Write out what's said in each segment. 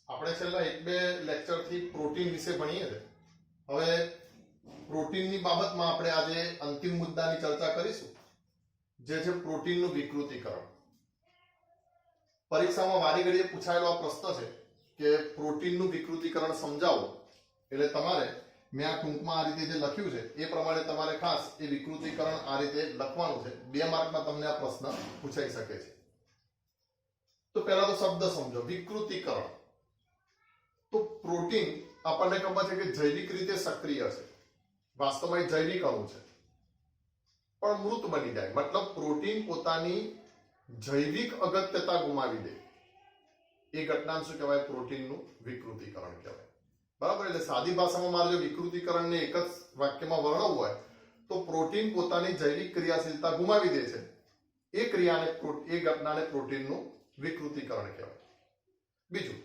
આપણે છેલ્લા એક બે લેક્ચર થી પ્રોટીન વિશે ભણીએ છીએ. હવે પ્રોટીનની બાબતમાં આપણે આજે અંતિમ મુદ્દાની ચર્ચા કરીશું, જે છે પ્રોટીનનું વિકૃતિકરણ. પરીક્ષામાં વારી ઘડીએ પૂછાયેલો આ પ્રશ્ન છે કે પ્રોટીનનું વિકૃતિકરણ સમજાવો. એટલે તમારે મેં આ ટૂંકમાં આ રીતે જે લખ્યું છે એ પ્રમાણે તમારે ખાસ એ વિકૃતિકરણ આ રીતે લખવાનું છે. 2 માર્કમાં તમને આ પ્રશ્ન પૂછાઈ શકે છે. તો પહેલા તો શબ્દ સમજો, વિકૃતિકરણ. તો પ્રોટીન આપણને ખબર છે કે જૈવિક રીતે સક્રિય છે, વાસ્તવમાં એ જૈવિક અણુ છે, પણ મૃત બની જાય. મતલબ પ્રોટીન પોતાની જૈવિક અગત્યતા ગુમાવી દે, એ ઘટનાને શું કહેવાય? પ્રોટીનનું વિકૃતિકરણ કહેવાય. બરાબર? એટલે સાદી ભાષામાં મારે જો વિકૃતિકરણને એક જ વાક્યમાં વર્ણવવું હોય તો પ્રોટીન પોતાની જૈવિક ક્રિયાશીલતા ગુમાવી દે છે, એ ક્રિયાને એ ઘટનાને પ્રોટીનનું વિકૃતિકરણ કહેવાય. બીજું,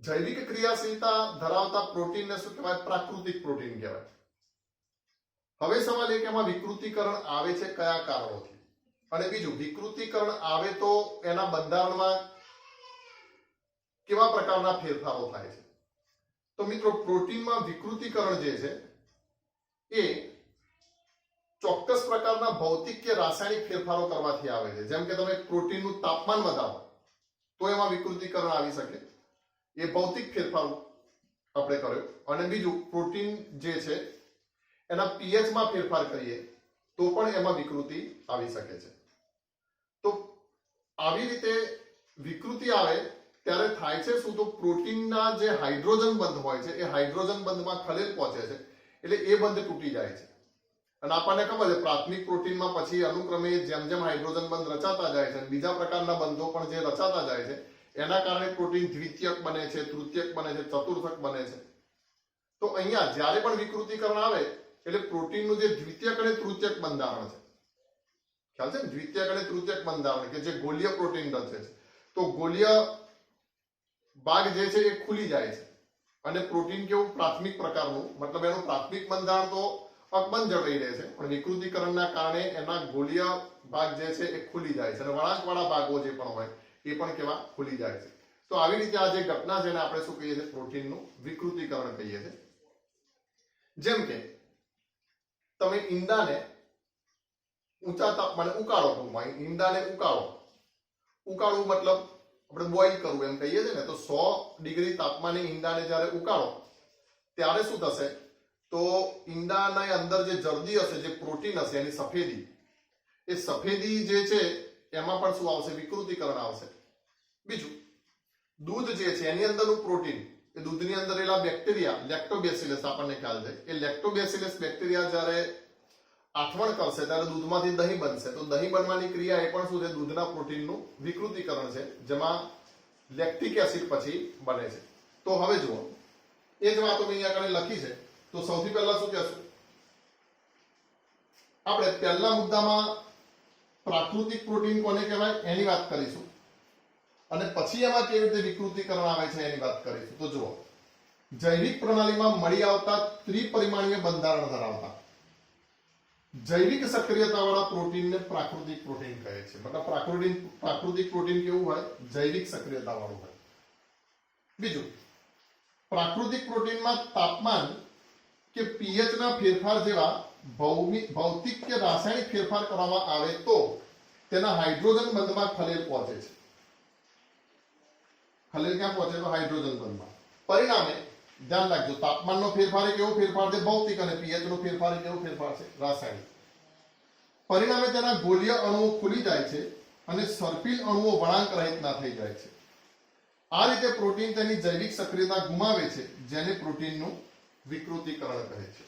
જૈવિક ક્રિયાશીલતા ધરાવતા પ્રોટીનને શું કહેવાય? પ્રાકૃતિક પ્રોટીન કહેવાય. હવે સવાલ એ કે એમાં વિકૃતિકરણ આવે છે કયા કારણોથી? અને બીજું, વિકૃતિકરણ આવે તો એના બંધારણમાં કેવા પ્રકારના ફેરફારો થાય છે? તો મિત્રો, પ્રોટીનમાં વિકૃતિકરણ જે છે એ ચોક્કસ પ્રકારના ભૌતિક કે રાસાયણિક ફેરફારો કરવાથી આવે છે. જેમ કે તમે પ્રોટીનનું તાપમાન વધારો તો એમાં વિકૃતિકરણ આવી શકે, એ ભૌતિક ફેરફારો આપણે કર્યો. અને બીજું, પ્રોટીન જે છે એના pH માં ફેરફાર કરીએ તો પણ એમાં વિકૃતિ આવી શકે છે. તો આવી રીતે વિકૃતિ આવે ત્યારે થાય છે શું? તો પ્રોટીનના જે હાઇડ્રોજન બંધ હોય છે એ હાઇડ્રોજન બંધમાં ખલેલ પહોંચે છે, એટલે એ બંધ તૂટી જાય છે. અને આપણને ખબર છે પ્રાથમિક પ્રોટીનમાં પછી અનુક્રમે જેમ જેમ હાઇડ્રોજન બંધ રચાતા જાય છે, બીજા પ્રકારના બંધો પણ જે રચાતા જાય છે, એના કારણે પ્રોટીન દ્વિતીયક બને છે, તૃતીયક બને છે, ચતુર્થક બને છે. તો અહીંયા જ્યારે પણ વિકૃતિકરણ આવે એટલે પ્રોટીનનું જે દ્વિતીયક અને તૃતીયક બંધારણ છે, ખ્યાલ છે ને? દ્વિતીયક અને તૃતીયક બંધારણ કે જે ગોલીય પ્રોટીન રચે છે, તો ગોલીય ભાગ જે છે એ ખુલી જાય છે. અને પ્રોટીન કેવું? પ્રાથમિક પ્રકારનું, મતલબ એનું પ્રાથમિક બંધારણ તો અકબંધ જળવાઈ રહે છે, પણ વિકૃતિકરણના કારણે એના ગોલીય ભાગ જે છે એ ખુલી જાય છે, અને વળાંકવાળા ભાગો જે પણ હોય એ પણ કેવા? ખુલી જાય છે. તો આવી રીતે આ જે ઘટના છે એને આપણે શું કહીએ છીએ? પ્રોટીનનું વિકૃતિકરણ કહીએ છીએ. જેમ કે તમે ઈંડાને ઊંચા તાપમાને ઉકાળો, ટૂંકમાં ઈંડાને ઉકાળવું મતલબ આપણે બોઇલ કરવું એમ કહીએ છીએ ને. તો 100 ડિગ્રી તાપમાને ઈંડાને જ્યારે ઉકાળો ત્યારે શું થશે? તો ઈંડાના અંદર જે જરદી હશે, જે પ્રોટીન હશે, એની સફેદી, એ સફેદી જે છે એમાં પણ શું આવશે? વિકૃતિકરણ આવશે. બીજું, દૂધ જે છે એની અંદરનું પ્રોટીન, એ દૂધની અંદર રહેલા બેક્ટેરિયા, લેક્ટોબેસિલસ આપણને ખ્યાલ છે, એ લેક્ટોબેસિલસ બેક્ટેરિયા જ્યારે આથમણ કરશે ત્યારે દૂધમાંથી દહીં બનશે. તો દહીં બનવાની ક્રિયા એ પણ શું છે? દૂધના પ્રોટીનનું વિકૃતિકરણ છે, જેમાં લેક્ટિક એસિડ પછી બને છે. તો હવે જુઓ, એ જ વાતો મેં અહીંયા આગળ લખી છે. તો સૌથી પહેલા શું કહેશું? આપણે પહેલા મુદ્દામાં પ્રાકૃતિક પ્રોટીન કોને કહેવાય એની વાત કરીશું, અને પછી એમાં કેવી રીતે વિકૃતિકરણ આવે છે એની વાત કરીશું. તો જુઓ, જૈવિક પ્રણાલીમાં મળી આવતા ત્રિપરિમાણીય બંધારણ ધરાવતા જૈવિક સક્રિયતાવાળા પ્રોટીનને પ્રાકૃતિક પ્રોટીન કહે છે. મતલબ પ્રાકૃતિક પ્રોટીન કેવું હોય? જૈવિક સક્રિયતાવાળું હોય. બીજું, પ્રાકૃતિક પ્રોટીનમાં તાપમાન કે pH ના ફેરફાર જેવા ભૌતિક કે રાસાયણિક ફેરફાર કરવામાં આવે તો તેના હાઇડ્રોજન બંધમાં ખલેલ પહોંચે છે. ખલેલ ક્યાં પહોંચે? તો હાઇડ્રોજન બંધમાં. પરિણામે ધ્યાન રાખજો, તાપમાનનો ફેરફાર એ કેવો ફેરફાર છે? ભૌતિક. અને pH નો ફેરફાર એ કેવો ફેરફાર છે? રાસાયણિક. પરિણામે તેના ગોલીય અણુઓ ખુલી જાય છે અને સર્પિલ અણુઓ વળાંક રહિત ના થઈ જાય છે. આ રીતે પ્રોટીન તેની જૈવિક સક્રિયતા ગુમાવે છે, જેને પ્રોટીનનું વિકૃતિકરણ કહે છે.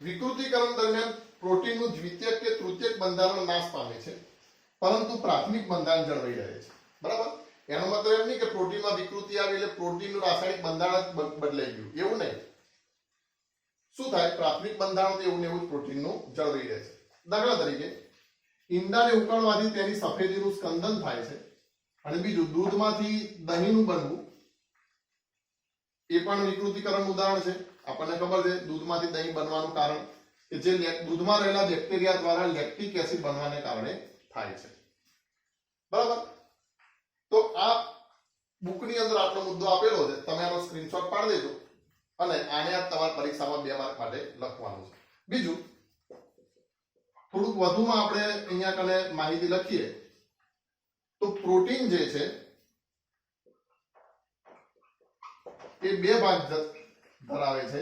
વિકૃતિકરણ દરમિયાન પ્રોટીનનું દ્વિતીયક કે તૃતીયક બંધારણ નાશ પામે છે, પરંતુ પ્રાથમિક બંધારણ જળવાઈ રહે છે. બરાબર? એનો મતલબ એમ નહીં કે પ્રોટીનમાં વિકૃતિ આવી એટલે પ્રોટીનનું રાસાયણિક બંધારણ બદલાઈ ગયું, એવું નહીં. શું થાય? પ્રાથમિક બંધારણ તો એવું ને એવું જ પ્રોટીનનું જળવાઈ રહે છે. દાખલા તરીકે, ઈંડાને ઉકાળવાથી તેની સફેદીનું સ્કંદન થાય છે. અને બીજું, દૂધમાંથી દહીંનું બનવું એ પણ વિકૃતિકરણનું ઉદાહરણ છે. આપણને ખબર છે દૂધમાંથી દહીં બનવાનું કારણ કે જે દૂધમાં રહેલા બેક્ટેરિયા દ્વારા લેક્ટિક એસિડ બનવાને કારણે થાય છે. બરાબર? તો આ બુકની અંદર આટલો મુદ્દો આપેલો છે, તમે આનો સ્ક્રીનશોટ પાડી દેજો અને આને આ તમારી પરીક્ષામાં 2 માર્ક માટે લખવાનું છે. બીજું થોડુંક વધુમાં આપણે અહીંયા કને માહિતી લખીએ તો પ્રોટીન જે છે એ 2 ભાગ ધરાવે છે,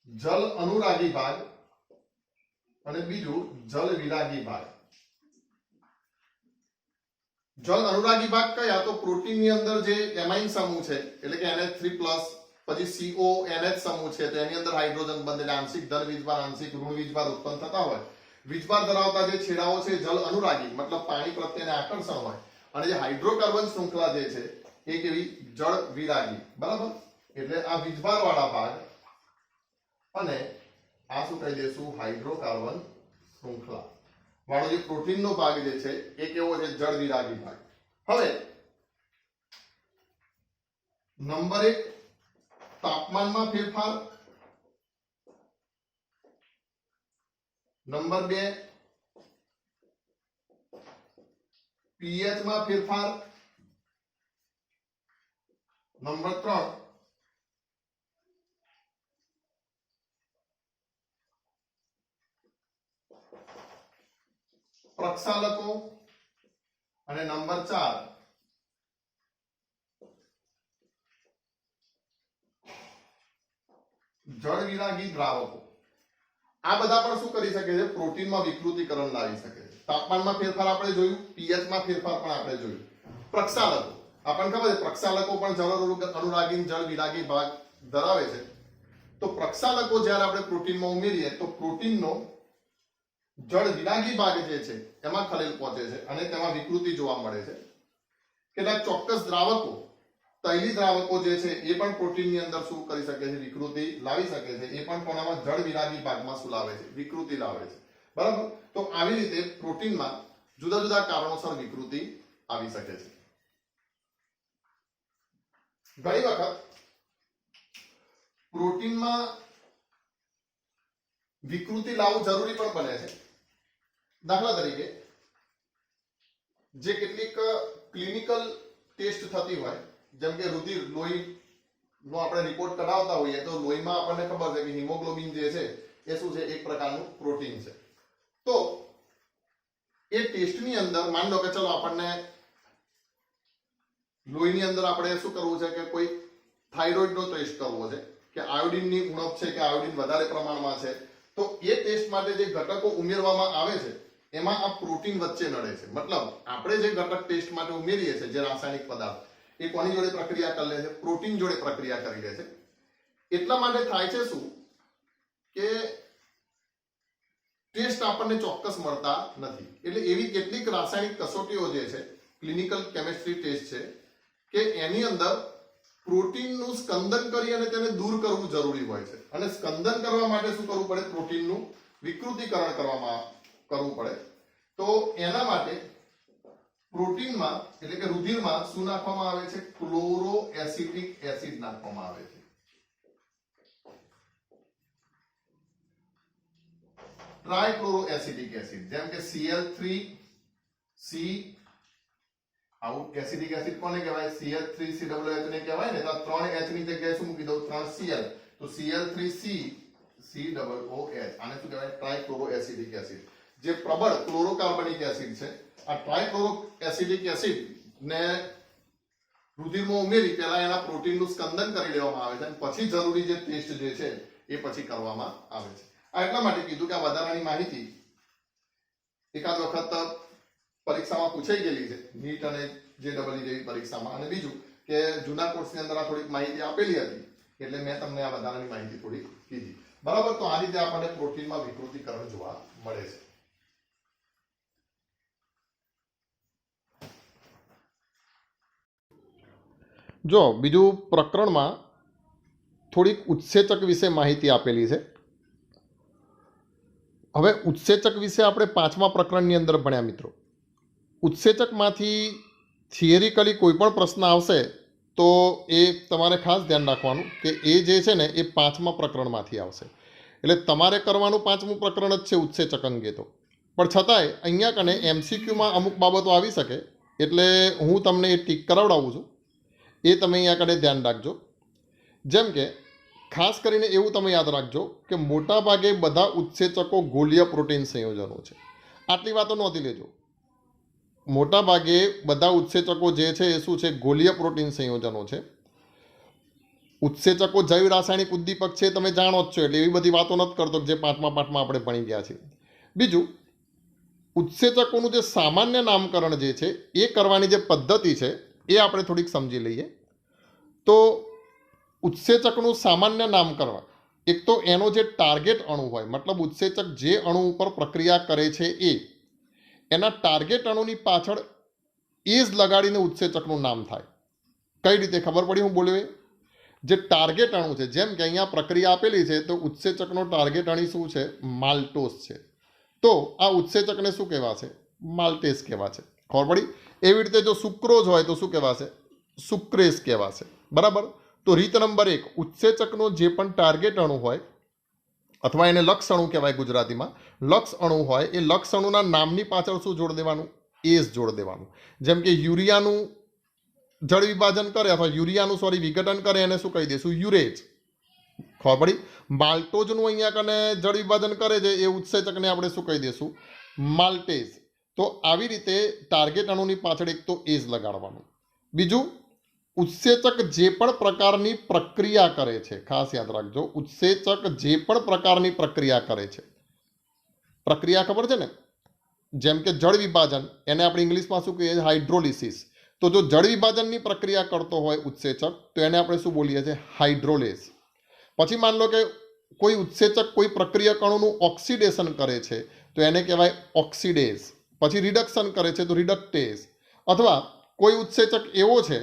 જલ અનુરાગી ભાગ અને બીજું જલ વિરાગી ભાગ. જલ અનુરાગી ભાગ કયા? તો પ્રોટીનની અંદર જે એમાઇન સમૂહ છે એટલે કે NH3+, પછી CONH સમૂહ છે, તો એની અંદર હાઇડ્રોજન બંધ એટલે આંશિક ધન વીજભાર આંશિક ઋણ વીજભાર ઉત્પન્ન થતા હોય. વીજભાર ધરાવતા જે છેડાઓ છે જલ અનુરાગી મતલબ પાણી પ્રત્યેને આકર્ષણ હોય, અને જે હાઇડ્રોકાર્બન શૃંખલા જે છે એ કેવી? જળ વિરાગી. બરાબર? એટલે આ વીજભાર વાળા ભાગ અને આ શું કહી દેશું? હાઇડ્રોકાર્બન શૃંખલા વાળો જે પ્રોટીનનો ભાગ જે છે એ કેવો છે? જળ વિરાગી ભાગ. હવે નંબર 1 તાપમાનમાં ફેરફાર, નંબર 2 pH માં ફેરફાર, નંબર 3 પ્રક્ષાલકો અને નંબર 4 જળ વિરાગી દ્રાવકો. આ બધા પણ શું કરી શકે છે? પ્રોટીનમાં વિકૃતિકરણ લાવી શકે છે. તાપમાનમાં ફેરફાર આપણે જોયું, pH માં ફેરફાર પણ આપણે જોયું. પ્રક્ષાલકો આપણને ખબર છે પ્રક્ષાલકો પણ જળ અનુરાગી જળ વિરાગી ભાગ ધરાવે છે. તો પ્રક્ષાલકો જ્યારે આપણે પ્રોટીનમાં ઉમેરીએ તો પ્રોટીનનો જળ વિરાગી ભાગ જે છે એમાં ખલેલ પહોંચે છે અને તેમાં વિકૃતિ જોવા મળે છે. કેટલાક ચોક્કસ દ્રાવકો, તૈલી દ્રાવકો જે છે એ પણ પ્રોટીનની અંદર શું કરી શકે છે? વિકૃતિ લાવી શકે છે. એ પણ કોનામાં? જળ વિરાગી ભાગમાં શું લાવે છે? વિકૃતિ લાવે છે. બરાબર? તો આવી રીતે પ્રોટીનમાં જુદા જુદા કારણોસર વિકૃતિ આવી શકે છે. ઘણી વખત પ્રોટીનમાં વિકૃતિ લાવવું જરૂરી પણ બને છે. દાખલા તરીકે જે કેટલીક ક્લિનિકલ ટેસ્ટ થતી હોય, જેમ કે રુધિર લોહી નો આપણે રિપોર્ટ કઢાવતા હોઈએ તો લોહીમાં આપણને ખબર છે કે હિમોગ્લોબિન જે છે એ શું છે? એક પ્રકારનું પ્રોટીન છે. તો એ ટેસ્ટની અંદર માની લો કે ચલો આપણને લોહીની અંદર આપણે શું કરવું છે કે કોઈ થાઇરોઇડનો ટેસ્ટ કરવો છે કે આયોડિનની ઉણપ છે કે આયોડિન વધારે પ્રમાણમાં છે. તો એ ટેસ્ટ માટે જે ઘટકો ઉમેરવામાં આવે છે એમાં આ પ્રોટીન વચ્ચે નડે છે. મતલબ આપણે જે ઘટક ટેસ્ટ માટે ઉમેરીએ છીએ, જે રાસાયણિક પદાર્થ, એ કોની જોડે પ્રક્રિયા કરી લે છે? પ્રોટીન જોડે પ્રક્રિયા કરી લે છે. એટલા માટે થાય છે શું કે ટેસ્ટ આપણને ચોક્કસ મળતા નથી. એટલે એવી કેટલીક રાસાયણિક કસોટીઓ જે છે, ક્લિનિકલ કેમિસ્ટ્રી ટેસ્ટ છે, કે એની અંદર પ્રોટીનનું સ્કંદન કરી અને તેને દૂર કરવું જરૂરી હોય છે. અને સ્કંદન કરવા માટે શું કરવું પડે? પ્રોટીનનું વિકૃતિકરણ કરવું પડે. તો એના માટે પ્રોટીનમાં એટલે કે રુધિરમાં શું નાખવામાં આવે છે? ક્લોરોએસિટિક એસિડ નાખવામાં આવે છે. ટ્રાઇક્લોરોએસિટિક એસિડ, જેમ કે Cl3C. આવું એસિડિક એસિડ કોને કહેવાય? CH3COOH ને કહેવાય ને. તો 3H ની જગ્યાએ શું મૂકી દઉં? 3Cl. તો Cl3CCOOH આને શું કહેવાય? ટ્રાઇક્લોરોએસિટિક એસિડ. જે પ્રબળ ક્લોરોકાર્બનિક એસિડ છે, આ ટ્રાઇક્લોરોએસિટિક એસિડ ને રુધિરમાં ઉમેરી પહેલા એના પ્રોટીનનું સ્કંદન કરી લેવામાં આવે છે અને પછી જરૂરી જે ટેસ્ટ જે છે એ પછી કરવામાં આવે છે. આ એટલા માટે કીધું કે આ વધારાની માહિતી એકાદ વખત પરીક્ષામાં પૂછાઈ ગયેલી છે, નીટ અને JEE જેવી પરીક્ષામાં. અને બીજું કે જૂના કોર્સની અંદર આ થોડીક માહિતી આપેલી હતી એટલે મેં તમને આ વધારાની માહિતી થોડી કીધી. બરાબર? તો આ રીતે આપણને પ્રોટીનમાં વિકૃતિકરણ જોવા મળે છે. જો બીજું પ્રકરણમાં થોડીક ઉત્સેચક વિશે માહિતી આપેલી છે. હવે ઉત્સેચક વિશે આપણે 5મા પ્રકરણની અંદર ભણ્યા મિત્રો. ઉત્સેચકમાંથી થિયરિકલી કોઈ પણ પ્રશ્ન આવશે તો એ તમારે ખાસ ધ્યાન રાખવાનું કે એ જે છે ને એ 5મા પ્રકરણમાંથી આવશે. એટલે તમારે કરવાનું 5મું પ્રકરણ જ છે ઉત્સેચક અંગે તો. પણ છતાંય અહીંયા કને MCQમાં અમુક બાબતો આવી શકે એટલે હું તમને એ ટીક કરાવડાવું છું. એ તમે અહીંયા કને ધ્યાન રાખજો. જેમ કે ખાસ કરીને એવું તમે યાદ રાખજો કે મોટાભાગે બધા ઉત્સેચકો ગોલીય પ્રોટીન સંયોજનો છે. આટલી વાતો નોંધી લેજો. મોટાભાગે બધા ઉત્સેચકો જે છે એ શું છે? ગોલીય પ્રોટીન સંયોજનો છે. ઉત્સેચકો જૈવ રાસાયણિક ઉદ્દીપક છે, તમે જાણો જ છો, એટલે એવી બધી વાતો નથી કરતો જે પાંચમા પાઠમાં આપણે ભણી ગયા છીએ. બીજું, ઉત્સેચકોનું જે સામાન્ય નામકરણ જે છે એ કરવાની જે પદ્ધતિ છે એ આપણે થોડીક સમજી લઈએ. તો ઉત્સેચકનું સામાન્ય નામકરણ, એક તો એનો જે ટાર્ગેટ અણુ હોય, મતલબ ઉત્સેચક જે અણુ ઉપર પ્રક્રિયા કરે છે એ એના ટાર્ગેટ અણુની પાછળ એજ લગાડીને ઉત્સેચકનું નામ થાય. કઈ રીતે ખબર પડી હું બોલ્યો? જે ટાર્ગેટ અણુ છે, જેમ કે અહીંયા પ્રક્રિયા આપેલી છે તો ઉત્સેચકનો ટાર્ગેટ અણુ શું છે? માલ્ટોસ છે. તો આ ઉત્સેચકને શું કહેવાશે? માલ્ટેસ કહેવાશે. ખબર પડી? એવી રીતે જો સુક્રોઝ હોય તો શું કહેવાશે? સુક્રેસ કહેવાશે. બરાબર? તો રીત નંબર 1, ઉત્સેચકનો જે પણ ટાર્ગેટ અણુ હોય અથવા એને લક્ષ અણુ કહેવાય ગુજરાતીમાં, લક્ષ અણુ હોય એ લક્ષ અણુના નામની પાછળ શું જોડ દેવાનું? એસ જોડ દેવાનું. જેમ કે યુરિયાનું જળ વિભાજન કરે અથવા યુરિયાનું વિઘટન કરે એને શું કહી દઈશું? યુરેજ. ખબર પડી? માલ્ટોઝનું અહીંયા કને જળ વિભાજન કરે છે એ ઉત્સેચકને આપણે શું કહી દઈશું? માલ્ટેઝ. તો આવી રીતે ટાર્ગેટ અણુની પાછળ એક તો એજ લગાડવાનું. બીજું, ઉત્સેચક જે પણ પ્રકારની પ્રક્રિયા કરે છે, ખાસ યાદ રાખજો, ઉત્સેચક જે પણ પ્રકારની પ્રક્રિયા કરે છે, પ્રક્રિયા ખબર છે ને? જેમ કે જળ વિભાજન, એને આપણે ઇંગ્લિશમાં શું કહીએ? હાઇડ્રોલિસિસ. તો જો જળ વિભાજનની પ્રક્રિયા કરતો હોય ઉત્સેચક તો એને આપણે શું બોલીએ છીએ? હાઇડ્રોલેસ. પછી માન લો કે કોઈ ઉત્સેચક કોઈ પ્રક્રિયક અણુનું ઓક્સિડેશન કરે છે તો એને કહેવાય ઓક્સિડેઝ. પછી રિડક્શન કરે છે તો રિડક્ટેઝ. અથવા કોઈ ઉત્સેચક એવો છે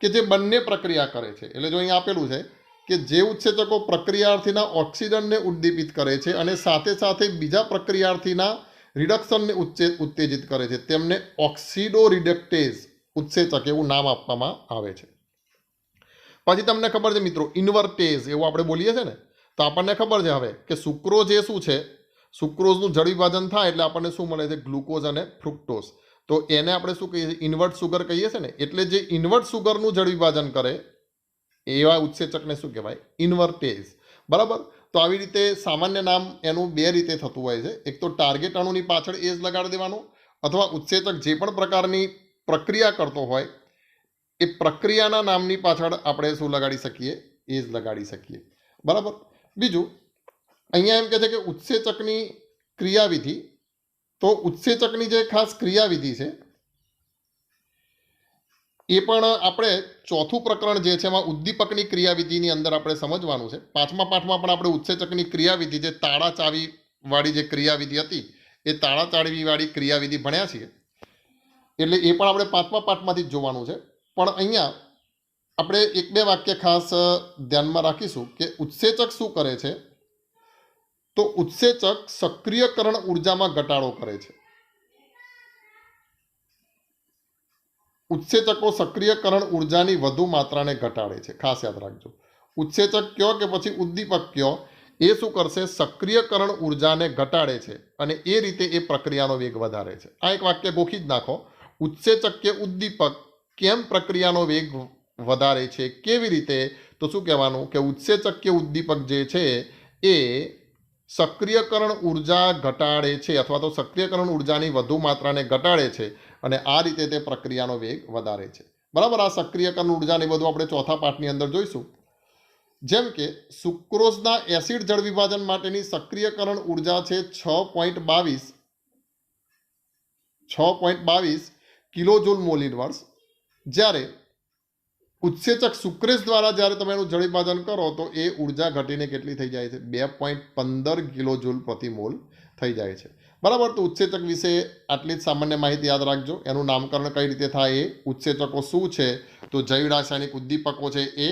કે જે બંને પ્રક્રિયા કરે છે, એટલે જો અહીંયા આપેલું છે કે જે ઉત્સેચકો પ્રક્રિયાર્થીના ઓક્સિડનને ઉદ્દીપિત કરે છે અને સાથે સાથે બીજા પ્રક્રિયાર્થીના રિડક્શનને ઉત્તેજિત કરે છે તેમને ઓક્સિડો રિડક્ટેઝ ઉત્સેચક એવું નામ આપવામાં આવે છે. પછી તમને ખબર છે મિત્રો, ઇન્વર્ટેઝ એવું આપણે બોલીએ છીએ ને, તો આપણને ખબર છે હવે કે સુક્રોઝ એ શું છે? સુક્રોઝનું જળ વિભાજન થાય એટલે આપણને શું મળે છે? ગ્લુકોઝ અને ફ્રુક્ટોઝ. તો એને આપણે શું કહીએ છીએ? ઇન્વર્ટ સુગર કહીએ છીએ ને. એટલે જે ઇન્વર્ટ સુગરનું જળ વિભાજન કરે એવા ઉત્સેચકને શું કહેવાય? ઇન્વર્ટેઝ. બરાબર? તો આવી રીતે સામાન્ય નામ એનું બે રીતે થતું હોય છે. એક તો ટાર્ગેટ અણુની પાછળ એજ લગાડી દેવાનો, અથવા ઉત્સેચક જે પણ પ્રકારની પ્રક્રિયા કરતો હોય એ પ્રક્રિયાના નામની પાછળ આપણે શું લગાડી શકીએ? એજ લગાડી શકીએ. બરાબર? બીજું, અહીંયા એમ કહે છે કે ઉત્સેચકની ક્રિયાવિધિ. તો ઉત્સેચકની જે ખાસ ક્રિયાવિધિ છે એ પણ આપણે ચોથું પ્રકરણ જે છે એમાં ઉદ્દીપકની ક્રિયાવિધિની અંદર આપણે સમજવાનું છે. પાંચમા પાઠમાં પણ આપણે ઉત્સેચકની ક્રિયાવિધિ, જે તાળા ચાવી વાળી જે ક્રિયાવિધિ હતી એ તાળા ચાવી વાળી ક્રિયાવિધિ ભણ્યા છીએ, એટલે એ પણ આપણે પાંચમા પાઠમાંથી જ જોવાનું છે. પણ અહીંયા આપણે એક બે વાક્ય ખાસ ધ્યાનમાં રાખીશું કે ઉત્સેચક શું કરે છે. તો ઉત્સેચક સક્રિયકરણ ઉર્જામાં ઘટાડો કરે છે. ઉત્સેચકો સક્રિયકરણ ઉર્જાની વધુ માત્રાને ઘટાડે છે. ખાસ યાદ રાખજો. ઉત્સેચક કયો કે પછી ઉદ્દીપક કયો, એ શું કરશે? સક્રિયકરણ ઉર્જાને ઘટાડે છે અને એ રીતે એ પ્રક્રિયાનો વેગ વધારે છે. આ એક વાક્ય ગોખી જ નાખો. ઉત્સેચક કે ઉદ્દીપક કેમ પ્રક્રિયાનો વેગ વધારે છે? કેવી રીતે? તો શું કહેવાનું કે ઉત્સેચક કે ઉદ્દીપક જે છે એ સક્રિયકરણ ઉર્જા ઘટાડે છે અથવા તો સક્રિયકરણ ઉર્જાની વધુ માત્રાને ઘટાડે છે અને આ રીતે તે પ્રક્રિયાનો વેગ વધારે છે. બરાબર? આ સક્રિયકરણ ઉર્જાને બધું આપણે ચોથા પાઠની અંદર જોઈશું. જેમ કે સુક્રોઝના એસિડ જળ વિભાજન માટેની સક્રિયકરણ ઉર્જા છે 6.22 કિલોજૂલ મોલ ઇનવર્સ. જ્યારે ઉત્સેચક સુક્રેઝ દ્વારા જ્યારે તમે એનું જળ વિભાજન કરો તો એ ઉર્જા ઘટીને કેટલી થઈ જાય છે? 2.15 કિલોજૂલ પ્રતિ મોલ થઈ જાય છે. બરાબર? તો ઉત્સેચક વિશે આટલી જ સામાન્ય માહિતી યાદ રાખજો. એનું નામકરણ કઈ રીતે થાય, એ ઉત્સેચકો શું છે, તો જૈવ રાસાયણિક ઉદ્દીપકો છે એ,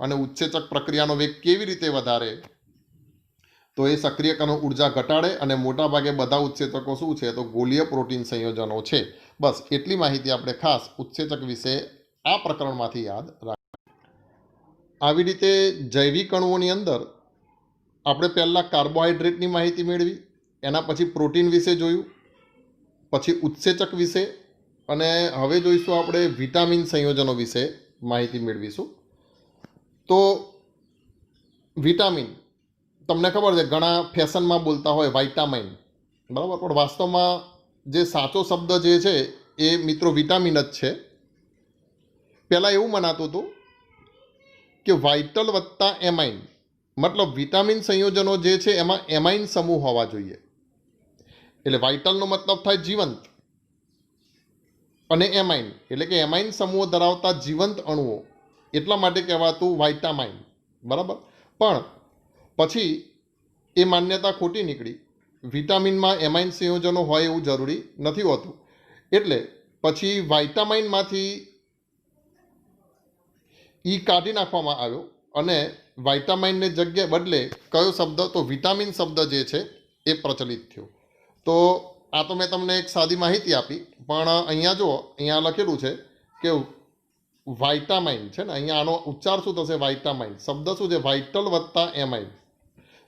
અને ઉત્સેચક પ્રક્રિયાનો વેગ કેવી રીતે વધારે, તો એ સક્રિયકરણ ઉર્જા ઘટાડે, અને મોટાભાગે બધા ઉત્સેચકો શું છે? તો ગોલીય પ્રોટીન સંયોજનો છે. બસ એટલી માહિતી આપણે ખાસ ઉત્સેચક વિશે આ પ્રકરણમાંથી યાદ રાખીએ. આવી રીતે જૈવિક અણુઓની અંદર આપણે પહેલાં કાર્બોહાઈડ્રેટની માહિતી મેળવી, એના પછી પ્રોટીન વિશે જોયું, પછી ઉત્સેચક વિશે, અને હવે જોઈશું આપણે વિટામિન સંયોજનો વિશે માહિતી મેળવીશું. તો વિટામિન તમને ખબર છે ઘણા ફેશનમાં બોલતા હોય વાઇટામિન, બરાબર, પણ વાસ્તવમાં જે સાચો શબ્દ જે છે એ મિત્રો વિટામિન જ છે. પહેલાં એવું મનાતું હતું કે વાઇટલ વત્તા એમાઇન, મતલબ વિટામિન સંયોજનો જે છે એમાં એમાઇન સમૂહ હોવા જોઈએ. એટલે વાઇટલનો મતલબ થાય જીવંત, અને એમાઇન એટલે કે એમાઇન સમૂહ ધરાવતા જીવંત અણુઓ, એટલા માટે કહેવાતું વાઇટામાઇન, બરાબર. પણ પછી એ માન્યતા ખોટી નીકળી. વિટામિનમાં એમાઇન સંયોજનો હોય એવું જરૂરી નથી હોતું. એટલે પછી વાઇટામાઇનમાંથી ઈ કાઢી નાખવામાં આવ્યો અને વાઇટામાઇનને જગ્યાએ બદલે કયો શબ્દ, તો વિટામિન શબ્દ જે છે એ પ્રચલિત થયો. તો આ તો મેં તમને એક સાદી માહિતી આપી, પણ અહીંયા જુઓ, અહીંયા લખેલું છે કે વાઇટામાઇન છે ને, અહીંયા આનો ઉચ્ચાર શું થશે? વાઇટામાઇન. શબ્દ શું છે? વાઇટલ વત્તા એમાઇન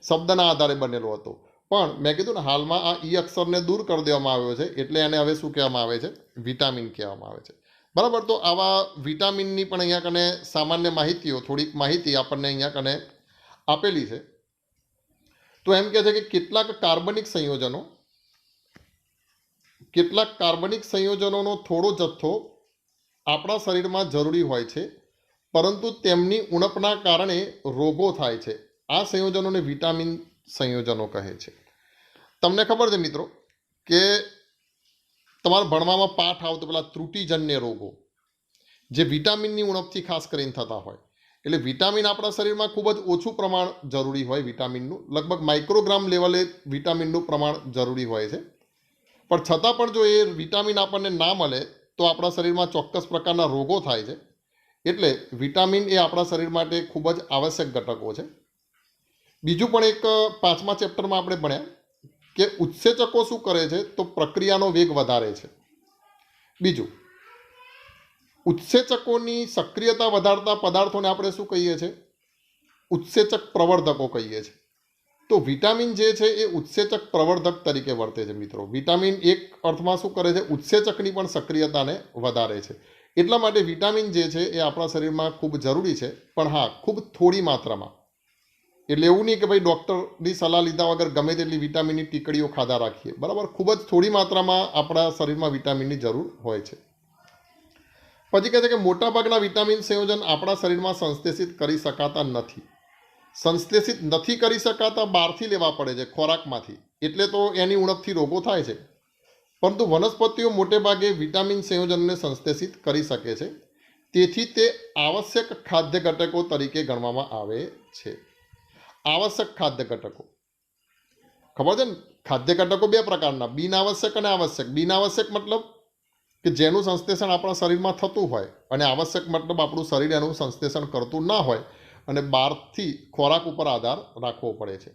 શબ્દના આધારે બનેલો હતો. પણ મેં કીધું ને, હાલમાં આ ઈ અક્ષરને દૂર કરી દેવામાં આવ્યો છે, એટલે એને હવે શું કહેવામાં આવે છે? વિટામિન કહેવામાં આવે છે, બરાબર. તો આવા વિટામિનની પણ અહીંયા કને સામાન્ય માહિતીઓ, થોડીક માહિતી આપણને અહીંયા કને આપેલી છે. તો એમ કહે છે કે કેટલાક કાર્બનિક સંયોજનોનો થોડો જથ્થો આપણા શરીરમાં જરૂરી હોય છે, પરંતુ તેમની ઉણપના કારણે રોગો થાય છે. આ સંયોજનોને વિટામિન સંયોજનો કહે છે. તમને ખબર છે મિત્રો કે તમારા ભણવામાં પાઠ આવતો પેલા ત્રુટિજન્ય રોગો, જે વિટામિનની ઉણપથી ખાસ કરીને થતા હોય. એટલે વિટામિન આપણા શરીરમાં ખૂબ જ ઓછું પ્રમાણ જરૂરી હોય. વિટામિનનું લગભગ માઇક્રોગ્રામ લેવલે વિટામિનનું પ્રમાણ જરૂરી હોય છે. પણ છતાં પણ જો એ વિટામિન આપણને ના મળે તો આપણા શરીરમાં ચોક્કસ પ્રકારના રોગો થાય છે. એટલે વિટામિન એ આપણા શરીર માટે ખૂબ જ આવશ્યક ઘટકો છે. બીજું પણ એક 5મા ચેપ્ટરમાં આપણે ભણ્યા કે ઉત્સેચકો શું કરે છે? તો પ્રક્રિયાનો વેગ વધારે છે. બીજું, ઉત્સેચકોની સક્રિયતા વધારતા પદાર્થોને આપણે શું કહીએ છીએ? ઉત્સેચક પ્રવર્ધકો કહીએ છીએ. તો વિટામિન જે છે એ ઉત્સેચક પ્રવર્ધક તરીકે વર્તે છે મિત્રો. વિટામિન એક અર્થમાં શું કરે છે? ઉત્સેચકની પણ સક્રિયતાને વધારે છે. એટલા માટે વિટામિન જે છે એ આપણા શરીરમાં ખૂબ જરૂરી છે, પણ હા, ખૂબ થોડી માત્રામાં. એટલે એવું નહીં કે ભાઈ ડૉક્ટરની સલાહ લીધા વગર ગમે તેટલી વિટામિનની ટીકડીઓ ખાધા રાખીએ, બરાબર. ખૂબ જ થોડી માત્રામાં આપણા શરીરમાં વિટામિનની જરૂર હોય છે. પછી કહે છે કે મોટાભાગના વિટામિન સંયોજન આપણા શરીરમાં સંશ્લેષિત કરી શકાતા નથી. સંશ્લેષિત નથી કરી શકાતા, બહારથી લેવા પડે છે, ખોરાકમાંથી. એટલે તો એની ઉણપથી રોગો થાય છે. પરંતુ વનસ્પતિઓ મોટે ભાગે વિટામિન સંયોજનને સંશ્લેષિત કરી શકે છે. તેથી તે આવશ્યક ખાદ્ય ઘટકો તરીકે ગણવામાં આવે છે. આવશ્યક ખાદ્ય ઘટકો ખબર છે ને? ખાદ્ય ઘટકો બે પ્રકારના, બિનઆવશ્યક અને આવશ્યક. બિનઆવશ્યક મતલબ કે જેનું સંશ્લેષણ આપણા શરીરમાં થતું હોય, અને આવશ્યક મતલબ આપણું શરીર એનું સંશ્લેષણ કરતું ના હોય અને બહારથી ખોરાક ઉપર આધાર રાખવો પડે છે.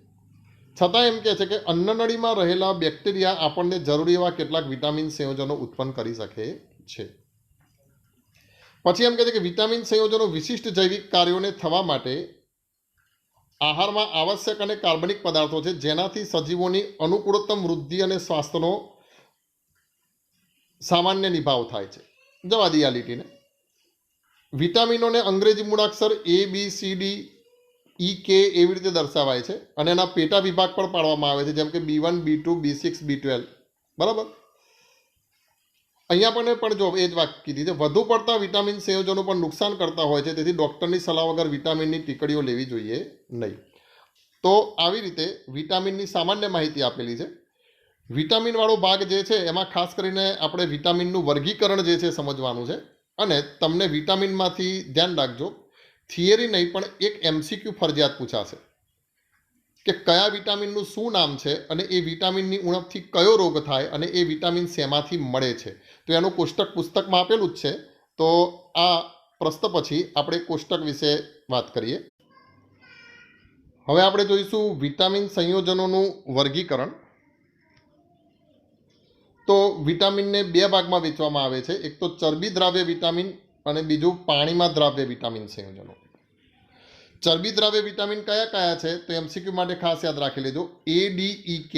છતાં એમ કહે છે કે અન્નનળીમાં રહેલા બેક્ટેરિયા આપણને જરૂરી એવા કેટલાક વિટામિન સંયોજનો ઉત્પન્ન કરી શકે છે. પછી એમ કહે છે કે વિટામિન સંયોજનો વિશિષ્ટ જૈવિક કાર્યોને થવા માટે આહારમાં આવશ્યક અને કાર્બનિક પદાર્થો છે, જેનાથી સજીવોની અનુકૂળતમ વૃદ્ધિ અને સ્વાસ્થ્યનો સામાન્ય નિભાવ થાય છે. જવા દઈએ આ લીટીને. વિટામિનોને અંગ્રેજી મૂળાક્ષર ABCDEK એવી રીતે દર્શાવાય છે, અને એના પેટા વિભાગ પણ પાડવામાં આવે છે, જેમ કે B1, B2, B6, B12, બરાબર. અહીંયા પણ જો એ જ વાત કીધી છે. વધુ પડતા વિટામિન સંયોજનો પણ નુકસાન કરતા હોય છે, તેથી ડૉક્ટરની સલાહ વગર વિટામિનની ટીકડીઓ લેવી જોઈએ નહીં. તો આવી રીતે વિટામિનની સામાન્ય માહિતી આપેલી છે. વિટામિનવાળો ભાગ જે છે એમાં ખાસ કરીને આપણે વિટામિનનું વર્ગીકરણ જે છે સમજવાનું છે. અને તમને વિટામિનમાંથી ધ્યાન રાખજો, થિયરી નહીં પણ એક MCQ ફરજિયાત પૂછાશે કે કયા વિટામિનનું શું નામ છે, અને એ વિટામિનની ઉણપથી કયો રોગ થાય, અને એ વિટામિન શેમાંથી મળે છે. તો એનું કોષ્ટક પુસ્તકમાં આપેલું જ છે. તો આ પ્રશ્ન પછી આપણે કોષ્ટક વિશે વાત કરીએ. હવે આપણે જોઈશું વિટામિન સંયોજનોનું વર્ગીકરણ. તો વિટામિનને બે ભાગમાં વહેંચવામાં આવે છે. એક તો ચરબી દ્રાવ્ય વિટામિન અને બીજું પાણીમાં દ્રાવ્ય વિટામિન સંયોજનો. ચરબી દ્રાવ્ય વિટામિન કયા કયા છે? તો MCQ માટે ખાસ યાદ રાખી લેજો, ADEK.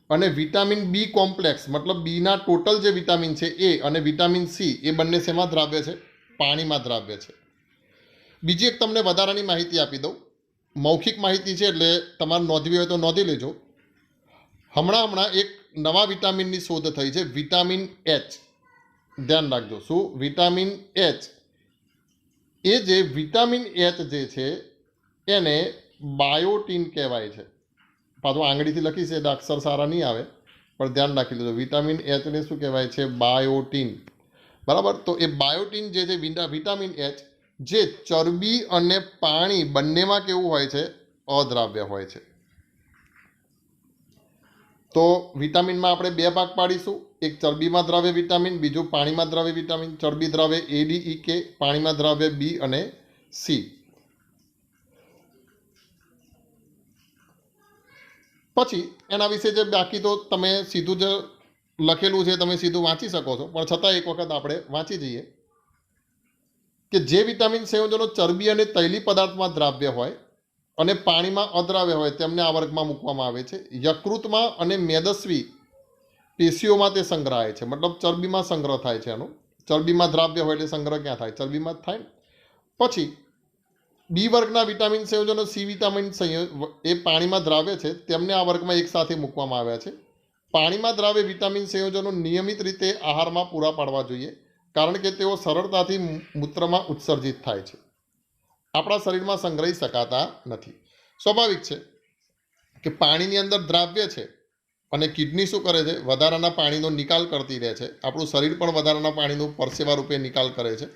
અને વિટામિન B કોમ્પ્લેક્સ મતલબ બીના ટોટલ જે વિટામિન છે એ, અને વિટામિન C, એ બંને શેમાં દ્રાવ્ય છે? પાણીમાં દ્રાવ્ય છે. બીજી એક તમને વધારાની માહિતી આપી દઉં. મૌખિક માહિતી છે એટલે તમારે નોંધવી હોય તો નોંધી લેજો. હમણાં એક નવા વિટામિનની શોધ થઈ છે, વિટામિન એચ. ધ્યાન રાખજો. શું? Vitamin H. એ જે વિટામિન એચ જે છે એને બાયોટીન કહેવાય છે. પાછું આંગળીથી લખીશ એટલે અક્ષર સારા નહીં આવે, પણ ધ્યાન રાખી લેજો. વિટામિન એચને શું કહેવાય છે? બાયોટીન. બરાબર. તો એ બાયોટીન જે છે વિટામિન એચ, જે ચરબી અને પાણી બંનેમાં કેવું હોય છે? અદ્રાવ્ય હોય છે. તો વિટામિનમાં આપણે બે ભાગ પાડીશું. એક ચરબીમાં દ્રાવ્ય વિટામિન, બીજું પાણીમાં દ્રાવ્ય વિટામિન. ચરબી દ્રાવ્ય ADEK, પાણીમાં દ્રાવ્ય B અને C. પછી એના વિશે જે બાકી તો તમે સીધું જ લખેલું છે તમે સીધું વાંચી શકો છો, પણ છતાં એક વખત આપણે વાંચી જઈએ કે જે વિટામિન સંયોજનો ચરબી અને તૈલી પદાર્થમાં દ્રાવ્ય હોય અને પાણીમાં અદ્રાવ્ય હોય તેમને આ વર્ગમાં મૂકવામાં આવે છે. યકૃતમાં અને મેદસ્વી પેશીઓમાં તે સંગ્રહાય છે. મતલબ ચરબીમાં સંગ્રહ થાય છે એનો. ચરબીમાં દ્રાવ્ય હોય એટલે સંગ્રહ ક્યાં થાય? ચરબીમાં જ થાય. પછી બી વર્ગના વિટામિન સંયોજનો C વિટામિન એ પાણીમાં દ્રાવ્ય છે, તેમને આ વર્ગમાં એક સાથે મૂકવામાં આવ્યા છે. પાણીમાં દ્રાવ્ય વિટામિન સંયોજનો નિયમિત રીતે આહારમાં પૂરા પાડવા જોઈએ, કારણ કે તેઓ સરળતાથી મૂત્રમાં ઉત્સર્જિત થાય છે, આપણા શરીરમાં સંગ્રહી શકાતા નથી. સ્વાભાવિક છે કે પાણીની અંદર દ્રાવ્ય છે અને કિડની શું કરે છે? વધારાના પાણીનો નિકાલ કરતી રહે છે. આપણું શરીર પણ વધારાના પાણીનો પરસેવા રૂપે નિકાલ કરે છે.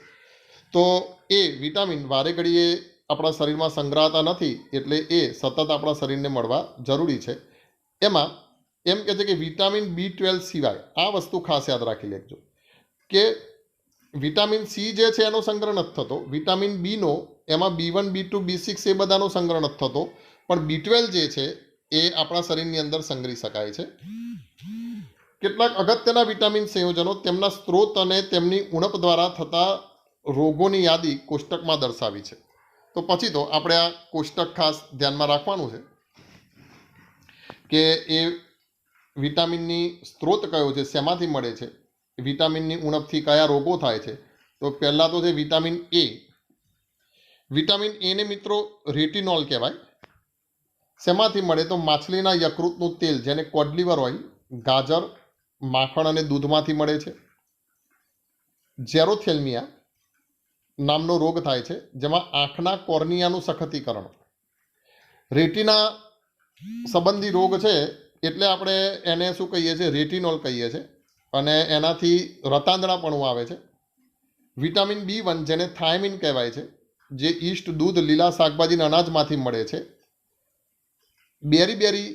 તો એ વિટામિન વારે ઘડીએ આપણા શરીરમાં સંગ્રહાતા નથી, એટલે એ સતત આપણા શરીરને મળવા જરૂરી છે. એમાં એમ કહે છે કે વિટામિન B12 સિવાય આ વસ્તુ ખાસ યાદ રાખી લેજો કે વિટામિન C જે છે એનો સંગ્રહ નથી થતો. વિટામિન બીનો એમાં B1, B2, B6 એ બધાનો સંગ્રહ નથી થતો, પણ B12 જે છે એ આપણા શરીરની અંદર સંગ્રહી શકાય છે. કેટલાક અગત્યના વિટામિન સંયોજનો તેમના સ્ત્રોત અને તેમની ઉણપ દ્વારા થતા રોગોની યાદી કોષ્ટકમાં દર્શાવી છે. તો પછી તો આપણે આ કોષ્ટક ખાસ ધ્યાનમાં રાખવાનું છે કે એ વિટામિનની સ્ત્રોત કયો છે, શેમાંથી મળે છે, વિટામિનની ઉણપથી કયા રોગો થાય છે. તો પહેલાં તો છે વિટામિન A. વિટામિન એને મિત્રો રેટિનોલ કહેવાય. શેમાંથી મળે? તો માછલીના યકૃતનું તેલ, જેને કોડ લીવર ઓઇલ, ગાજર, માખણ અને દૂધમાંથી મળે છે. જેરોથેલ્મિયા નામનો રોગ થાય છે, જેમાં આંખના કોર્નિયાનું સખતીકરણ. રેટિના સંબંધી રોગ છે એટલે આપણે એને શું કહીએ છીએ? રેટિનોલ કહીએ છીએ, અને એનાથી રતાંધણાપણું આવે છે. વિટામિન B1 જેને થાયમિન કહેવાય છે, જે ઈસ્ટ, દૂધ, લીલા શાકભાજી અને અનાજમાંથી મળે છે. બેરી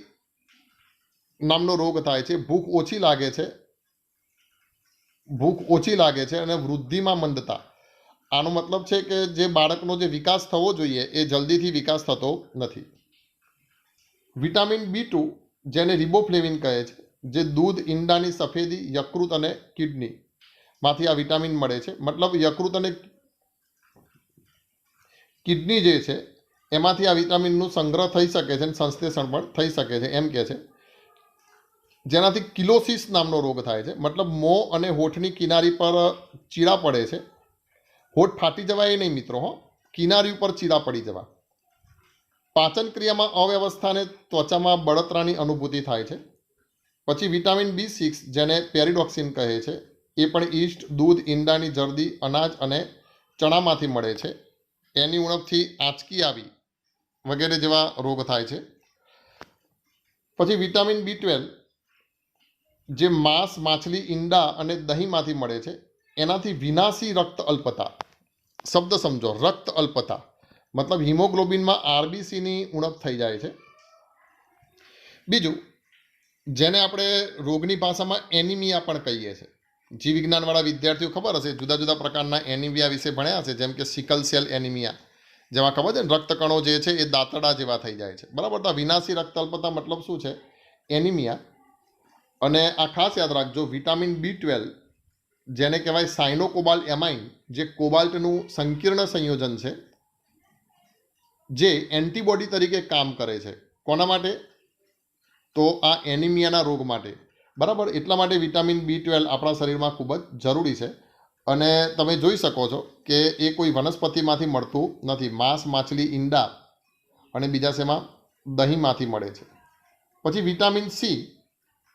નામનો રોગ થાય છે. ભૂખ ઓછી લાગે છે અને વૃદ્ધિમાં મંદતા. આનો મતલબ છે કે જે બાળકનો જે વિકાસ થવો જોઈએ એ જલ્દીથી વિકાસ થતો નથી. વિટામિન B2 જેને રિબોફ્લેવિન કહે છે, જે દૂધ, ઈંડાની સફેદી, યકૃત અને કિડની માંથી આ વિટામિન મળે છે. મતલબ યકૃત અને કિડની જે છે એમાંથી આ વિટામિનનું સંગ્રહ થઈ શકે છે અને સંશ્લેષણ પણ થઈ શકે છે, એમ કહે છે. જેનાથી કિલોસિસ નામનો રોગ થાય છે. મતલબ મોં અને હોઠની કિનારી પર ચીરા પડે છે. હોઠ ફાટી જવાય એ નહીં મિત્રો, કિનારી ઉપર ચીરા પડી જવા. પાચન ક્રિયામાં અવ્યવસ્થાને ત્વચામાં બળતરાની અનુભૂતિ થાય છે. પછી વિટામિન B6 જેને પેરિડોક્સિન કહે છે, એ પણ ઈસ્ટ, દૂધ, ઈંડાની જરદી, અનાજ અને ચણામાંથી મળે છે. એની ઉણપથી આંચકી આવી વગેરે જેવા રોગ થાય છે. પછી વિટામિન B12 જે માંસ, માછલી, ઈંડા અને દહીંમાંથી મળે છે. એનાથી વિનાશી રક્ત અલ્પતા. શબ્દ સમજો, રક્ત અલ્પતા મતલબ હિમોગ્લોબિનમાં RBCની ઉણપ થઈ જાય છે. બીજું, જેને આપણે રોગની ભાષામાં એનિમિયા પણ કહીએ છીએ. જીવ વિજ્ઞાનવાળા વિદ્યાર્થીઓ ખબર હશે, જુદા જુદા પ્રકારના એનિમિયા વિશે ભણ્યા હશે, જેમ કે સિકલ સેલ એનિમિયા, જેમાં ખબર છે ને રક્તકણો જે છે એ દાંતડા જેવા થઈ જાય છે. બરાબર. તો વિનાશી રક્ત અલ્પતા મતલબ શું છે? એનિમિયા. અને આ ખાસ યાદ રાખજો, વિટામિન B12 જેને કહેવાય સાયનોકોબાલ્ટ એમાઇન, જે કોબાલ્ટનું સંકીર્ણ સંયોજન છે, જે એન્ટીબોડી તરીકે કામ કરે છે. કોના માટે? તો આ એનિમિયાના રોગ માટે. બરાબર. એટલા માટે વિટામિન B12 આપણા શરીરમાં ખૂબ જ જરૂરી છે. અને તમે જોઈ શકો છો કે એ કોઈ વનસ્પતિમાંથી મળતું નથી. માંસ, માછલી, ઈંડા અને બીજા શેમાં દહીંમાંથી મળે છે. પછી વિટામિન સી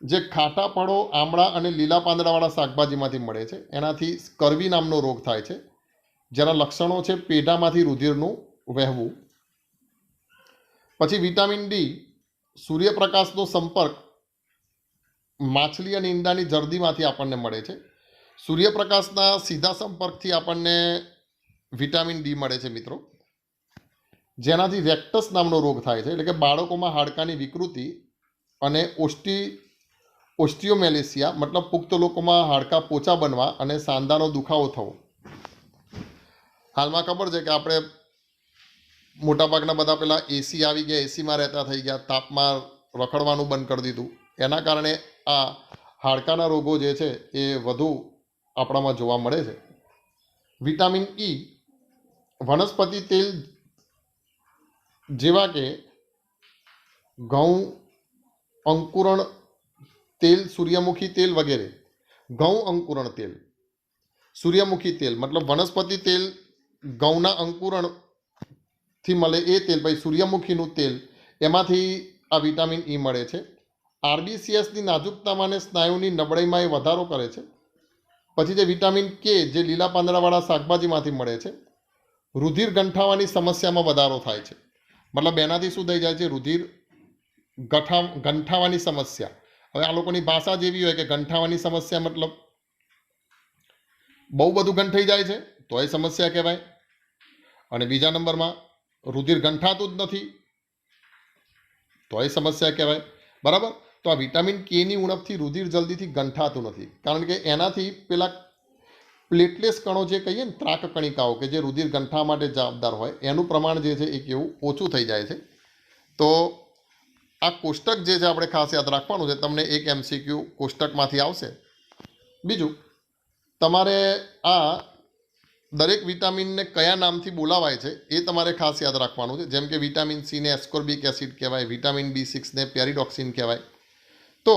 જે ખાટા ફળો, આમળા અને લીલા પાંદડાવાળા શાકભાજીમાંથી મળે છે. એનાથી સ્કર્વી નામનો રોગ થાય છે, જેના લક્ષણો છે પેઢામાંથી રુધિરનું વહેવું. પછી વિટામિન ડી સૂર્યપ્રકાશનો સંપર્ક માછલી અને ઈંડાની જરદીમાંથી આપણને મળે છે. સૂર્યપ્રકાશના સીધા સંપર્કથી આપણને વિટામિન ડી મળે છે મિત્રો, જેનાથી રેક્ટસ નામનો રોગ થાય છે, એટલે કે બાળકોમાં હાડકાની વિકૃતિ અને ઓસ્ટિયોમેલેસિયા મતલબ પુખ્ત લોકોમાં હાડકાં પોચા બનવા અને સાંધાનો દુખાવો થવો. હાલમાં ખબર છે કે આપણે મોટાભાગના બધા પેલા એસી આવી ગયા, એસીમાં રહેતા થઈ ગયા, તાપમાં રખડવાનું બંધ કરી દીધું. એના કારણે આ હાડકાના રોગો જે છે એ વધુ આપણામાં જોવા મળે છે. વિટામિન ઈ વનસ્પતિ તેલ જેવા કે ઘઉં અંકુરણ તેલ, સૂર્યમુખી તેલ વગેરે. ઘઉં અંકુરણ તેલ, સૂર્યમુખી તેલ મતલબ વનસ્પતિ તેલ ઘઉંના અંકુરણથી મળે એ તેલ, પછી સૂર્યમુખીનું તેલ, એમાંથી આ વિટામિન ઈ મળે છે. આરબીસીએસની નાજુકતામાં અને સ્નાયુની નબળાઈમાં એ વધારો કરે છે. પછી જે વિટામિન કે જે લીલા પાંદડાવાળા શાકભાજીમાંથી મળે છે, રુધિર ગંઠાવાની સમસ્યામાં વધારો થાય છે. મતલબ એનાથી શું થઈ જાય છે? રુધિર ગંઠાવાની સમસ્યા. હવે આ લોકોની ભાષા જેવી હોય કે ગંઠાવાની સમસ્યા મતલબ બહુ બધું ગંઠાઈ જાય છે તો એ સમસ્યા કહેવાય. અને બીજા નંબરમાં રુધિર ગંઠાતું જ નથી તો એ સમસ્યા કહેવાય. બરાબર. તો આ વિટામિન કેની ઉણપથી રુધિર જલ્દીથી ગંઠાતું નથી, કારણ કે એનાથી પેલા પ્લેટલેસ કણો જે કહીએ ને, ત્રાક કણિકાઓ કે જે રુધિર ગંઠા માટે જવાબદાર હોય, એનું પ્રમાણ જે છે એ કેવું ઓછું થઈ જાય છે. તો આ કોષ્ટક જે છે આપણે ખાસ યાદ રાખવાનું છે. તમને એક એમસીક્યુ કોષ્ટકમાંથી આવશે. બીજું, તમારે આ દરેક વિટામિનને કયા નામથી બોલાવાય છે એ તમારે ખાસ યાદ રાખવાનું છે. જેમ કે વિટામિન સીને એસ્કોર્બિક એસિડ કહેવાય, વિટામિન B6ને પેરિડોક્સિન કહેવાય. તો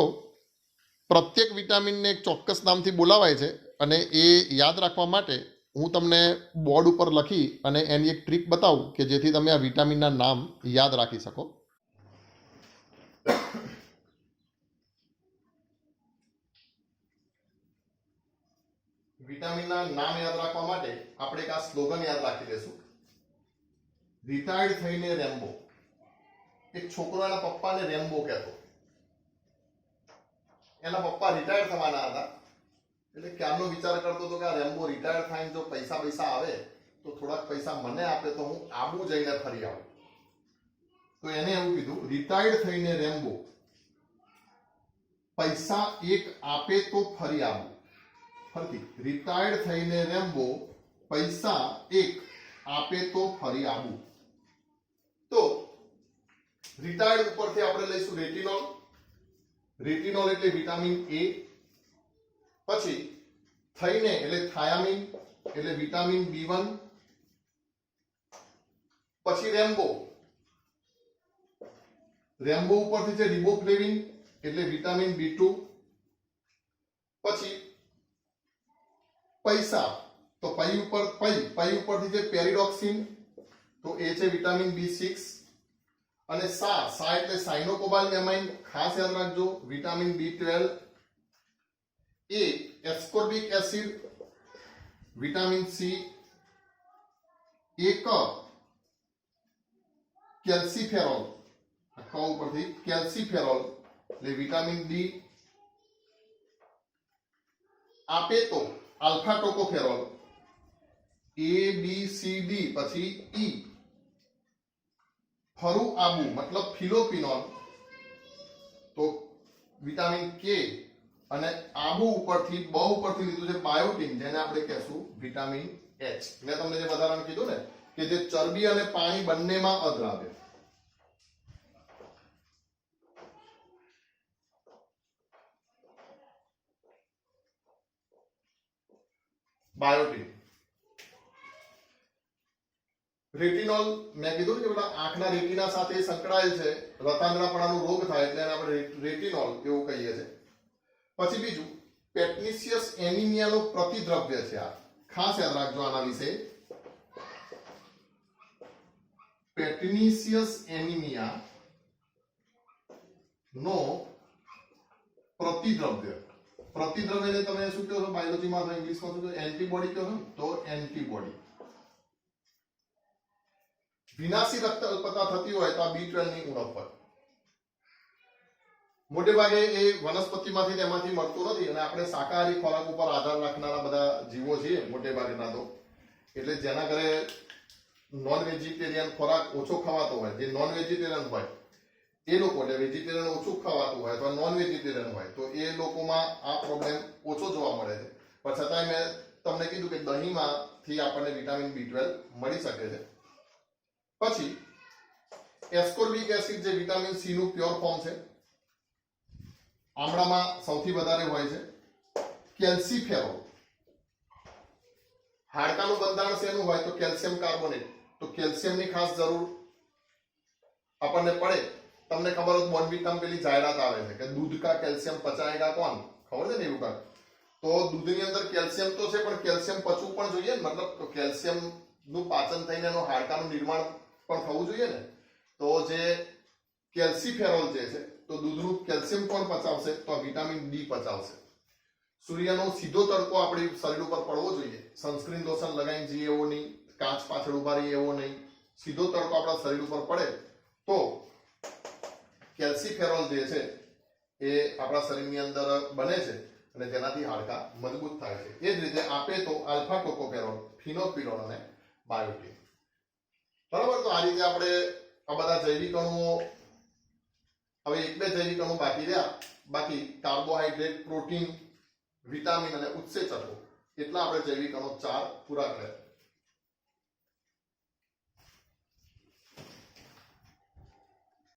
પ્રત્યેક વિટામિનને એક ચોક્કસ નામથી બોલાવાય છે, અને એ યાદ રાખવા માટે હું તમને બોર્ડ ઉપર લખી અને એની એક ટ્રીક બતાવું કે જેથી તમે આ વિટામિનના નામ યાદ રાખી શકો. વિટામિનના નામ યાદ રાખવા માટે આપણે એક આ સ્લોગન યાદ રાખી દેશું. રિટાયર્ડ થઈને રેમ્બો. એક છોકરો એના પપ્પાને રેમ્બો કહેતો. એના પપ્પા રિટાયર્ડ થવાના હતા, એટલે ક્યારનો વિચાર કરતો હતો કે આ રેમ્બો રિટાયર્ડ થઈને જો પૈસા આવે તો થોડાક પૈસા મને આપે તો હું આબુ જઈને ફરી આવું. તો એને એવું કીધું, રિટાયર્ડ થઈને રેમ્બો, પૈસા એક આપે તો ફરી આવું. ફરીથી, રિટાયર્ડ થઈને રેમ્બો, પૈસા એક આપે તો ફરી આવું. તો રિટાયર્ડ ઉપરથી આપણે લઈશું રેટિનોલ. રેટિનોલ એટલે વિટામિન એ. પછી થઈને એટલે થાયામીન એટલે વિટામિન B1. પછી રેમ્બો, રેમ્બો ઉપરથી છે રિબોફ્લેવિન એટલે વિટામિન B2. પછી પૈસા, તો પઈ ઉપરથી છે પેરિડોક્સિન, તો એ છે વિટામિન B6. અને સા એટલે સાયનોકોબાલેમાઇન, ખાસ યાદ રાખજો, વિટામિન B12. એ એસ્કોર્બિક એસિડ, વિટામિન સી. એક કેલ્સીફેરોલ, ક ઉપરથી કેલ્સીફેરોલ એટલે વિટામિન ડી. આપે તો આલ્ફા ટોકોફેરોલ, ABCD. પછી ઈ ફરુ આબુ મતલબ ફિલોપિનોલ, તો વિટામિન કે. અને આબુ ઉપરથી લીધું છે બાયોટિન, જેને આપણે કહેશું વિટામિન એચ. મેં તમને જે વધારાનું કીધું ને કે જે ચરબી અને પાણી બંનેમાં અદ્રાવ્ય. બાયોટિન. રેટિનોલ મેં કીધું કે પેલા આંખના રેટિના સાથે સંકળાયેલ છે, રતાંગણાપણાનો રોગ થાય એટલે એને આપણે રેટિનોલ એવું કહીએ છીએ. પછી બીજું, પેટનિસિયસ એનિમિયાનો પ્રતિદ્રવ્ય છે આ. ખાસ યાદ રાખજો આના વિશે, પેર્નિસિયસ એનિમિયા નો પ્રતિદ્રવ્ય, પ્રતિદ્રવ્યને તમે શું કહો છો બાયોલોજીમાં અથવા ઇંગ્લિશમાં શું કહો, એન્ટીબોડી કહો છો, તો એન્ટીબોડી. વિનાશી રક્ત અલ્પતા થતી હોય તો આ B12 ની ઉણપ હોય. મોટે ભાગે એ વનસ્પતિમાંથી તેમાંથી મળતું નથી અને આપણે શાકાહારી ખોરાક ઉપર આધાર રાખનારા બધા જીવો છીએ મોટે ભાગના તો, એટલે જેના ઘરે નોન વેજીટેરિયન ખોરાક ઓછો ખવાતો હોય, જે નોન વેજીટેરિયન હોય એ લોકો, એટલે વેજીટેરિયન ઓછું ખવાતું હોય અથવા નોન વેજીટેરિયન હોય તો એ લોકોમાં આ પ્રોબ્લેમ ઓછો જોવા મળે છે. પણ છતાંય મેં તમને કીધું કે દહીંમાંથી આપણને વિટામિન B12 મળી શકે છે. પછી એસ્કોર્બિક એસિડ જે વિટામિન સી નું પ્યોર ફોર્મ છે, આમળામાં સૌથી વધારે હોય છે. કેલ્સીફેરોલ, હાડકાનું બંધારણ શેનું હોય તો કેલ્શિયમ કાર્બોનેટ, તો કેલ્શિયમની ખાસ જરૂર આપણને પડે. તમને ખબર હોય બોર્નવિટામાં પેલી જાહેરાત આવે છે કે દૂધ કા કેલ્શિયમ પચાએગા કોણ, ખબર છે ને એવું કાંક. તો દૂધની અંદર કેલ્શિયમ તો છે પણ કેલ્શિયમ પચવું પણ જોઈએ ને, મતલબ કેલ્શિયમ નું પાચન થઈને એનું હાડકાનું નિર્માણ પણ થવું જોઈએ ને. તો જે કેલ્સીફેરોલ જે છે તો દૂધનું કેલ્શિયમ કોણ પચાવશે, તો વિટામિન ડી પચાવશે. સૂર્યનો સીધો તડકો આપણી શરીર ઉપર પડવો જોઈએ, સનસ્ક્રીન લોશન લગાવીને જઈએ એવો નહીં, કાચ પાછળ ઉભા રહીએ એવો નહીં, સીધો તડકો આપણા શરીર ઉપર પડે તો કેલ્સીફેરોલ જે છે એ આપણા શરીરની અંદર બને છે અને તેનાથી હાડકા મજબૂત થાય છે. એ જ રીતે આપે તો આલ્ફા ટોકોફેરોલ, ફિનોપિલોન અને બાયોટિન. બરાબર. તો આ રીતે આપણે આ બધા જૈવિક અણુઓ, હવે એક બે જૈવિક અણુ બાકી રહ્યા, બાકી કાર્બોહાઈડ્રેટ, પ્રોટીન, વિટામિન અને ઉત્સેચકો, એટલા આપણે જૈવિક અણુ 4 પૂરા કર્યા.